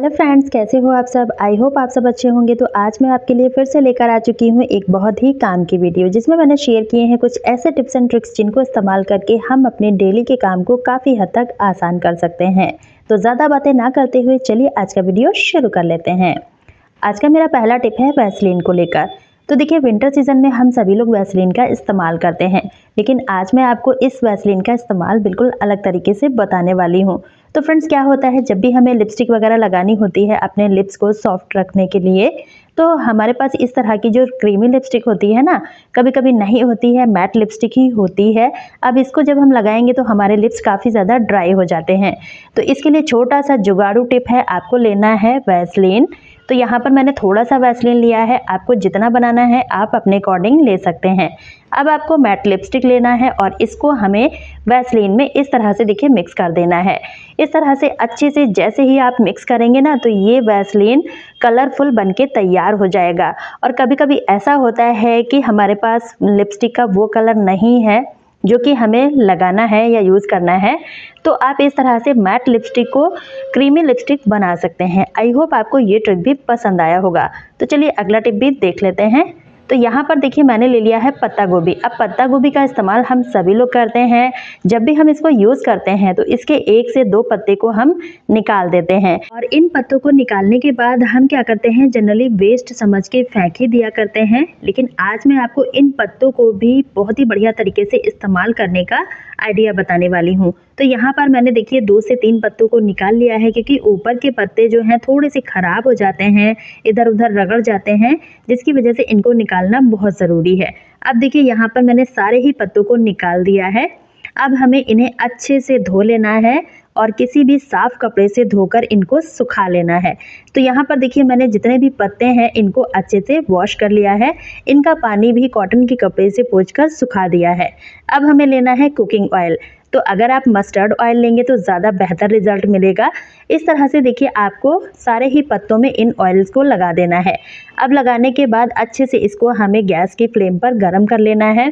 Hello friends, कैसे हो आप सब। आई होप आप सब अच्छे होंगे। तो आज मैं आपके लिए फिर से लेकर आ चुकी हूँ एक बहुत ही काम की वीडियो, जिसमें मैंने शेयर किए हैं कुछ ऐसे टिप्स एंड ट्रिक्स जिनको इस्तेमाल करके हम अपने डेली के काम को काफ़ी हद तक आसान कर सकते हैं। तो ज़्यादा बातें ना करते हुए चलिए आज का वीडियो शुरू कर लेते हैं। आज का मेरा पहला टिप है वैसलीन को लेकर। तो देखिए, विंटर सीजन में हम सभी लोग वैसलीन का इस्तेमाल करते हैं, लेकिन आज मैं आपको इस वैसलीन का इस्तेमाल बिल्कुल अलग तरीके से बताने वाली हूँ। तो फ्रेंड्स, क्या होता है, जब भी हमें लिपस्टिक वगैरह लगानी होती है अपने लिप्स को सॉफ्ट रखने के लिए, तो हमारे पास इस तरह की जो क्रीमी लिपस्टिक होती है ना, कभी कभी नहीं होती है, मैट लिपस्टिक ही होती है। अब इसको जब हम लगाएंगे तो हमारे लिप्स काफ़ी ज़्यादा ड्राई हो जाते हैं। तो इसके लिए छोटा सा जुगाड़ू टिप है, आपको लेना है वैसलीन। तो यहाँ पर मैंने थोड़ा सा वैसलीन लिया है, आपको जितना बनाना है आप अपने अकॉर्डिंग ले सकते हैं। अब आपको मैट लिपस्टिक लेना है और इसको हमें वैसलीन में इस तरह से देखिए मिक्स कर देना है। इस तरह से अच्छे से जैसे ही आप मिक्स करेंगे ना, तो ये वैसलीन कलरफुल बनके तैयार हो जाएगा। और कभी कभी ऐसा होता है कि हमारे पास लिपस्टिक का वो कलर नहीं है जो कि हमें लगाना है या यूज़ करना है, तो आप इस तरह से मैट लिपस्टिक को क्रीमी लिपस्टिक बना सकते हैं। आई होप आपको ये ट्रिक भी पसंद आया होगा। तो चलिए अगला टिप भी देख लेते हैं। तो यहाँ पर देखिए, मैंने ले लिया है पत्ता गोभी। अब पत्ता गोभी का इस्तेमाल हम सभी लोग करते हैं। जब भी हम इसको यूज़ करते हैं तो इसके 1 से 2 पत्ते को हम निकाल देते हैं, और इन पत्तों को निकालने के बाद हम क्या करते हैं, जनरली वेस्ट समझ के फेंक ही दिया करते हैं। लेकिन आज मैं आपको इन पत्तों को भी बहुत ही बढ़िया तरीके से इस्तेमाल करने का आइडिया बताने वाली हूँ। तो यहाँ पर मैंने देखिए 2 से 3 पत्तों को निकाल लिया है, क्योंकि ऊपर के पत्ते जो हैं थोड़े से खराब हो जाते हैं, इधर उधर रगड़ जाते हैं, जिसकी वजह से इनको निकालना बहुत ज़रूरी है। अब देखिए, यहाँ पर मैंने सारे ही पत्तों को निकाल दिया है। अब हमें इन्हें अच्छे से धो लेना है और किसी भी साफ कपड़े से धोकर इनको सुखा लेना है। तो यहाँ पर देखिए, मैंने जितने भी पत्ते हैं इनको अच्छे से वॉश कर लिया है। इनका पानी भी कॉटन के कपड़े से पोंछकर सुखा दिया है। अब हमें लेना है कुकिंग ऑयल। तो अगर आप मस्टर्ड ऑयल लेंगे तो ज़्यादा बेहतर रिजल्ट मिलेगा। इस तरह से देखिए, आपको सारे ही पत्तों में इन ऑयल्स को लगा देना है। अब लगाने के बाद अच्छे से इसको हमें गैस की फ्लेम पर गर्म कर लेना है।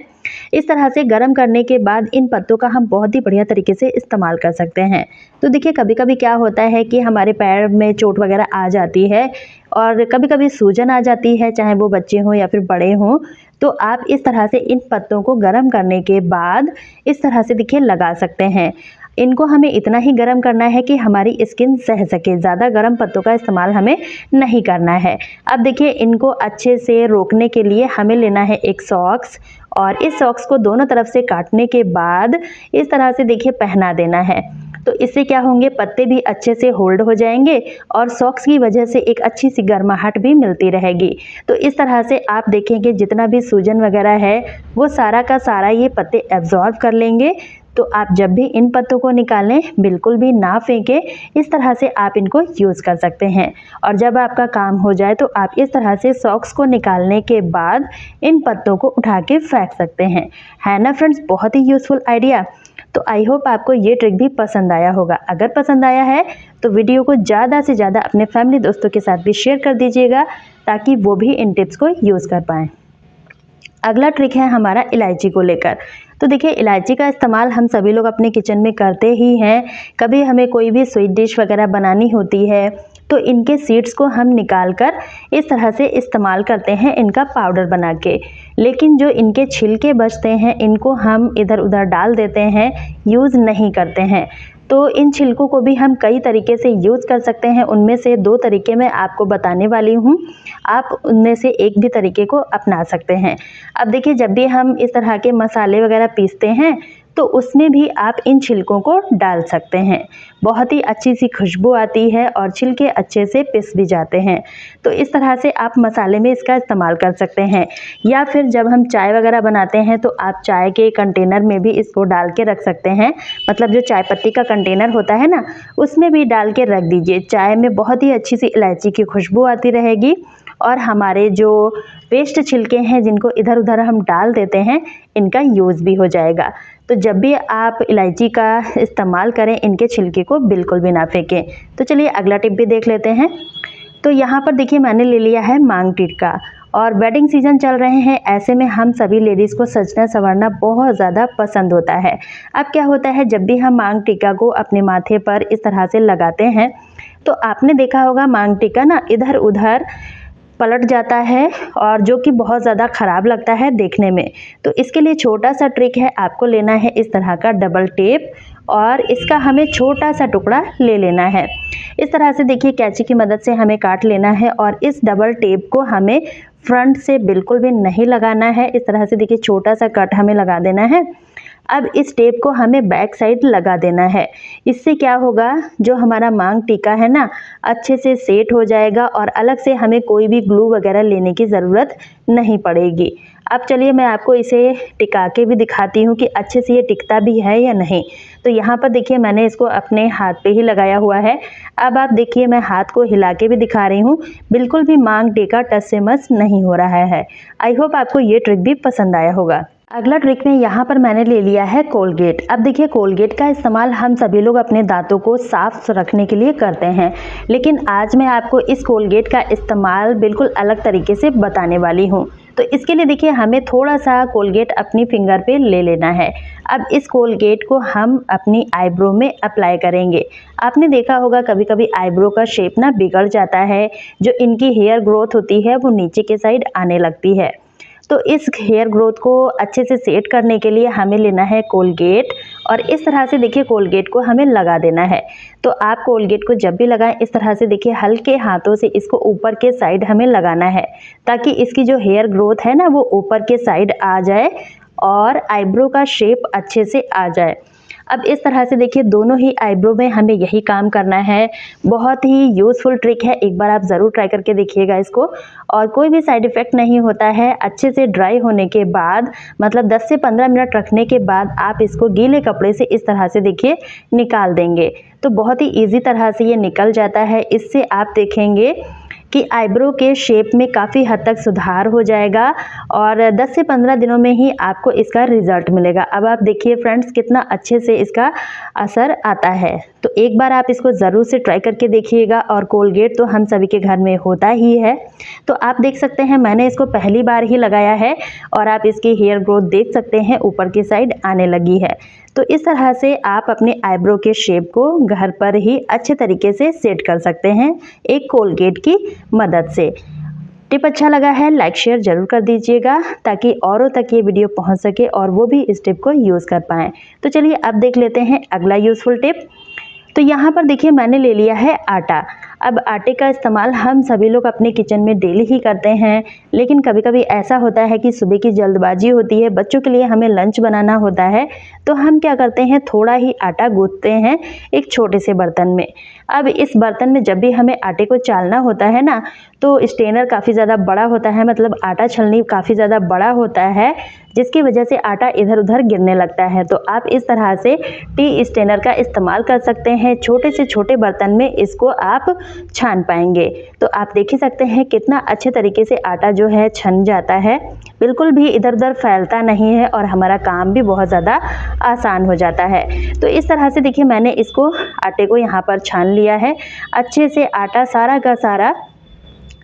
इस तरह से गर्म करने के बाद इन पत्तों का हम बहुत ही बढ़िया तरीके से इस्तेमाल कर सकते हैं। तो देखिए, कभी कभी क्या होता है कि हमारे पैर में चोट वगैरह आ जाती है और कभी कभी सूजन आ जाती है, चाहे वो बच्चे हों या फिर बड़े हों। तो आप इस तरह से इन पत्तों को गर्म करने के बाद इस तरह से देखिए लगा सकते हैं। इनको हमें इतना ही गर्म करना है कि हमारी स्किन सह सके, ज़्यादा गर्म पत्तों का इस्तेमाल हमें नहीं करना है। अब देखिए, इनको अच्छे से रोकने के लिए हमें लेना है एक सॉक्स, और इस सॉक्स को दोनों तरफ से काटने के बाद इस तरह से देखिए पहना देना है। तो इससे क्या होंगे, पत्ते भी अच्छे से होल्ड हो जाएंगे और सॉक्स की वजह से एक अच्छी सी गर्माहट भी मिलती रहेगी। तो इस तरह से आप देखेंगे जितना भी सूजन वगैरह है वो सारा का सारा ये पत्ते एब्जॉर्ब कर लेंगे। तो आप जब भी इन पत्तों को निकालें बिल्कुल भी ना फेंकें, इस तरह से आप इनको यूज़ कर सकते हैं। और जब आपका काम हो जाए तो आप इस तरह से सॉक्स को निकालने के बाद इन पत्तों को उठा के फेंक सकते हैं। है ना फ्रेंड्स, बहुत ही यूज़फुल आइडिया। तो आई होप आपको ये ट्रिक भी पसंद आया होगा। अगर पसंद आया है तो वीडियो को ज़्यादा से ज़्यादा अपने फैमिली दोस्तों के साथ भी शेयर कर दीजिएगा, ताकि वो भी इन टिप्स को यूज़ कर पाएँ। अगला ट्रिक है हमारा इलायची को लेकर। तो देखिए, इलायची का इस्तेमाल हम सभी लोग अपने किचन में करते ही हैं। कभी हमें कोई भी स्वीट डिश वगैरह बनानी होती है तो इनके सीड्स को हम निकाल कर इस तरह से इस्तेमाल करते हैं, इनका पाउडर बना के। लेकिन जो इनके छिलके बचते हैं इनको हम इधर उधर डाल देते हैं, यूज़ नहीं करते हैं। तो इन छिलकों को भी हम कई तरीके से यूज़ कर सकते हैं। उनमें से 2 तरीके मैं आपको बताने वाली हूँ, आप उनमें से एक भी तरीके को अपना सकते हैं। अब देखिए, जब भी हम इस तरह के मसाले वगैरह पीसते हैं तो उसमें भी आप इन छिलकों को डाल सकते हैं। बहुत ही अच्छी सी खुशबू आती है और छिलके अच्छे से पिस भी जाते हैं। तो इस तरह से आप मसाले में इसका इस्तेमाल कर सकते हैं। या फिर जब हम चाय वगैरह बनाते हैं तो आप चाय के कंटेनर में भी इसको डाल के रख सकते हैं। मतलब जो चाय पत्ती का कंटेनर होता है ना, उसमें भी डाल के रख दीजिए। चाय में बहुत ही अच्छी सी इलायची की खुशबू आती रहेगी, और हमारे जो वेस्ट छिलके हैं जिनको इधर उधर हम डाल देते हैं, इनका यूज़ भी हो जाएगा। तो जब भी आप इलायची का इस्तेमाल करें, इनके छिलके को बिल्कुल भी ना फेंकें। तो चलिए अगला टिप भी देख लेते हैं। तो यहाँ पर देखिए, मैंने ले लिया है मांग टिक्का, और वेडिंग सीजन चल रहे हैं। ऐसे में हम सभी लेडीज़ को सजना संवरना बहुत ज़्यादा पसंद होता है। अब क्या होता है, जब भी हम मांग टिक्का को अपने माथे पर इस तरह से लगाते हैं तो आपने देखा होगा मांग टीका ना इधर उधर पलट जाता है और जो कि बहुत ज़्यादा ख़राब लगता है देखने में। तो इसके लिए छोटा सा ट्रिक है, आपको लेना है इस तरह का डबल टेप और इसका हमें छोटा सा टुकड़ा ले लेना है। इस तरह से देखिए कैंची की मदद से हमें काट लेना है और इस डबल टेप को हमें फ्रंट से बिल्कुल भी नहीं लगाना है। इस तरह से देखिए छोटा सा कट हमें लगा देना है। अब इस टेप को हमें बैक साइड लगा देना है। इससे क्या होगा, जो हमारा मांग टीका है ना अच्छे से सेट हो जाएगा और अलग से हमें कोई भी ग्लू वगैरह लेने की ज़रूरत नहीं पड़ेगी। अब चलिए मैं आपको इसे टिका के भी दिखाती हूँ कि अच्छे से ये टिकता भी है या नहीं। तो यहाँ पर देखिए मैंने इसको अपने हाथ पे ही लगाया हुआ है। अब आप देखिए मैं हाथ को हिला के भी दिखा रही हूँ, बिल्कुल भी मांग टीका टच से मस नहीं हो रहा है। आई होप आपको ये ट्रिक भी पसंद आया होगा। अगला ट्रिक में यहाँ पर मैंने ले लिया है कोलगेट। अब देखिए कोलगेट का इस्तेमाल हम सभी लोग अपने दांतों को साफ रखने के लिए करते हैं, लेकिन आज मैं आपको इस कोलगेट का इस्तेमाल बिल्कुल अलग तरीके से बताने वाली हूँ। तो इसके लिए देखिए हमें थोड़ा सा कोलगेट अपनी फिंगर पे ले लेना है। अब इस कोलगेट को हम अपनी आईब्रो में अप्लाई करेंगे। आपने देखा होगा कभी कभी आईब्रो का शेप ना बिगड़ जाता है, जो इनकी हेयर ग्रोथ होती है वो नीचे के साइड आने लगती है। तो इस हेयर ग्रोथ को अच्छे से सेट करने के लिए हमें लेना है कोलगेट और इस तरह से देखिए कोलगेट को हमें लगा देना है। तो आप कोलगेट को जब भी लगाएं इस तरह से देखिए हल्के हाथों से इसको ऊपर के साइड हमें लगाना है, ताकि इसकी जो हेयर ग्रोथ है ना वो ऊपर के साइड आ जाए और आईब्रो का शेप अच्छे से आ जाए। अब इस तरह से देखिए दोनों ही आईब्रो में हमें यही काम करना है। बहुत ही यूज़फुल ट्रिक है, एक बार आप ज़रूर ट्राई करके देखिएगा इसको और कोई भी साइड इफ़ेक्ट नहीं होता है। अच्छे से ड्राई होने के बाद मतलब 10 से 15 मिनट रखने के बाद आप इसको गीले कपड़े से इस तरह से देखिए निकाल देंगे, तो बहुत ही ईजी तरह से ये निकल जाता है। इससे आप देखेंगे कि आईब्रो के शेप में काफ़ी हद तक सुधार हो जाएगा और 10 से 15 दिनों में ही आपको इसका रिज़ल्ट मिलेगा। अब आप देखिए फ्रेंड्स कितना अच्छे से इसका असर आता है। तो एक बार आप इसको ज़रूर से ट्राई करके देखिएगा और कोलगेट तो हम सभी के घर में होता ही है। तो आप देख सकते हैं मैंने इसको पहली बार ही लगाया है और आप इसकी हेयर ग्रोथ देख सकते हैं ऊपर की साइड आने लगी है। तो इस तरह से आप अपने आईब्रो के शेप को घर पर ही अच्छे तरीके से सेट कर सकते हैं एक कोलगेट की मदद से। टिप अच्छा लगा है लाइक शेयर जरूर कर दीजिएगा, ताकि औरों तक ये वीडियो पहुंच सके और वो भी इस टिप को यूज़ कर पाएँ। तो चलिए अब देख लेते हैं अगला यूज़फुल टिप। तो यहाँ पर देखिए मैंने ले लिया है आटा। अब आटे का इस्तेमाल हम सभी लोग अपने किचन में डेली ही करते हैं, लेकिन कभी कभी ऐसा होता है कि सुबह की जल्दबाजी होती है, बच्चों के लिए हमें लंच बनाना होता है, तो हम क्या करते हैं थोड़ा ही आटा गूंथते हैं एक छोटे से बर्तन में। अब इस बर्तन में जब भी हमें आटे को चालना होता है ना, तो स्ट्रेनर काफ़ी ज़्यादा बड़ा होता है, मतलब आटा छलनी काफ़ी ज़्यादा बड़ा होता है, जिसकी वजह से आटा इधर उधर गिरने लगता है। तो आप इस तरह से टी स्ट्रेनर का इस्तेमाल कर सकते हैं, छोटे से छोटे बर्तन में इसको आप छान पाएंगे। तो आप देख ही सकते हैं कितना अच्छे तरीके से आटा जो है छन जाता है, बिल्कुल भी इधर उधर फैलता नहीं है और हमारा काम भी बहुत ज़्यादा आसान हो जाता है। तो इस तरह से देखिए मैंने इसको आटे को यहाँ पर छान लिया है, अच्छे से आटा सारा का सारा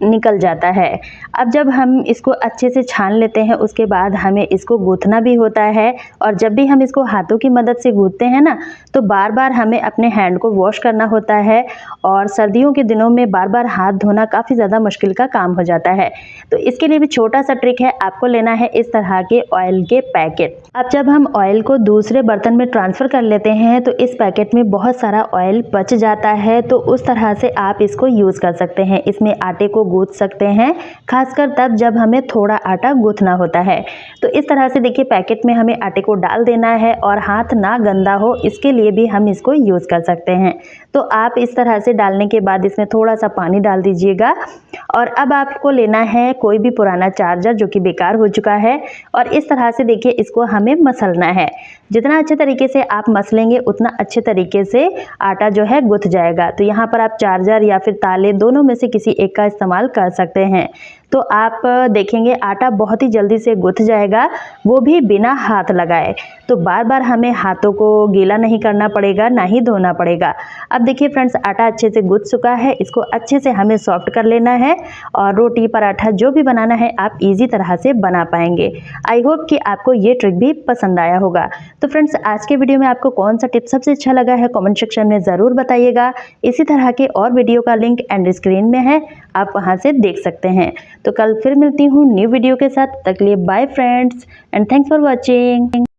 निकल जाता है। अब जब हम इसको अच्छे से छान लेते हैं उसके बाद हमें इसको गूंथना भी होता है, और जब भी हम इसको हाथों की मदद से गूंथते हैं ना, तो बार बार हमें अपने हैंड को वॉश करना होता है और सर्दियों के दिनों में बार बार हाथ धोना काफ़ी ज़्यादा मुश्किल का काम हो जाता है। तो इसके लिए भी छोटा सा ट्रिक है, आपको लेना है इस तरह के ऑयल के पैकेट। अब जब हम ऑयल को दूसरे बर्तन में ट्रांसफ़र कर लेते हैं तो इस पैकेट में बहुत सारा ऑयल बच जाता है, तो उस तरह से आप इसको यूज़ कर सकते हैं। इसमें आटे को गूंथ सकते हैं, खासकर तब जब हमें थोड़ा आटा गूंथना होता है। तो इस तरह से देखिए पैकेट में हमें आटे को डाल देना है और हाथ ना गंदा हो इसके लिए भी हम इसको यूज़ कर सकते हैं। तो आप इस तरह से डालने के बाद इसमें थोड़ा सा पानी डाल दीजिएगा और अब आपको लेना है कोई भी पुराना चार्जर जो कि बेकार हो चुका है, और इस तरह से देखिए इसको हमें मसलना है। जितना अच्छे तरीके से आप मसलेंगे उतना अच्छे तरीके से आटा जो है गुथ जाएगा। तो यहाँ पर आप चार्जर या फिर ताले दोनों में से किसी एक का इस्तेमाल कर सकते हैं। तो आप देखेंगे आटा बहुत ही जल्दी से गुथ जाएगा, वो भी बिना हाथ लगाए। तो बार बार हमें हाथों को गीला नहीं करना पड़ेगा, ना ही धोना पड़ेगा। अब देखिए फ्रेंड्स, आटा अच्छे से गुथ चुका है, इसको अच्छे से हमें सॉफ्ट कर लेना है और रोटी पराठा जो भी बनाना है आप इजी तरह से बना पाएंगे। आई होप कि आपको ये ट्रिक भी पसंद आया होगा। तो फ्रेंड्स, आज के वीडियो में आपको कौन सा टिप सबसे अच्छा लगा है कमेंट सेक्शन में ज़रूर बताइएगा। इसी तरह के और वीडियो का लिंक एंड स्क्रीन में है, आप वहां से देख सकते हैं। तो कल फिर मिलती हूँ न्यू वीडियो के साथ, तक के लिए bye friends and thanks for watching.